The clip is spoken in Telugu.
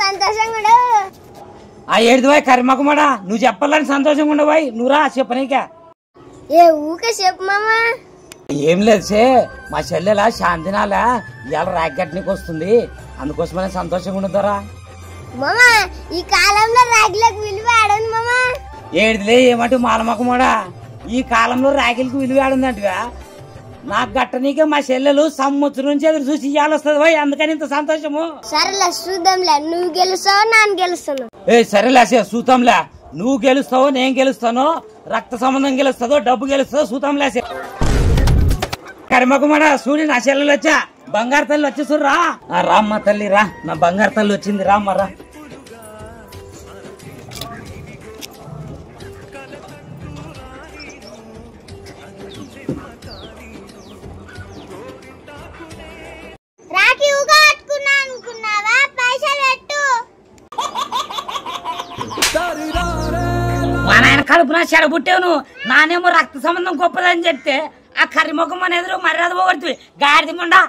సంతోషంగా ఆ ఏడు బాయ్ కరిమకమాడా నువ్వు చెప్పాలని సంతోషంగా ఉండవు నువ్వు రా చెప్పనీక ఏ ఊకే చెప్పు మామా ఏం లేదు సే మా చెల్లెలా శాంతినాలా ఇవాళ రాకెట్నికి వస్తుంది అందుకోసమనే సంతోషంగా ఉండదురా మామా ఈ కాలంలో రాగిలకు విలువ ఆడను మామా ఏడిదిలే ఏమంటూ మాలమకమాడా ఈ కాలంలో రాగిలకు విలువ ఆడుందంటగా నాకు గట్టనీకే మా చెల్లెలు సంవత్సరం నుంచి ఎదురు చూసి ఇవాళ వస్తుంది పోయి అందుకని ఇంత సంతోషము సరేలే చూద్దాంలే నువ్వు గెలుస్తావు నేను గెలుస్తాను సరేలే చూద్దాంలే నువ్వు గెలుస్తావు నేను గెలుస్తాను రక్త సంబంధం గెలుస్తుందో డబ్బు గెలుస్తుందో చూద్దాంలే కరిమకమాడా చూడి నా చెల్లెలు వచ్చా బంగారు తల్లి వచ్చేసు రా రామ్మ తల్లి రా నా బంగారు తల్లి వచ్చింది రామ్మ రా రాఖీ ఊగా కట్టుకున్నా అనుకున్నావా పైసలు పెట్టు మా నాయన కడుపున చెడబుట్టావు నానేమో రక్త సంబంధం గొప్పదని చెప్తే ఆ కరిముఖం అనేది మర్యాద పోగొడుతుంది గాడిద ముండా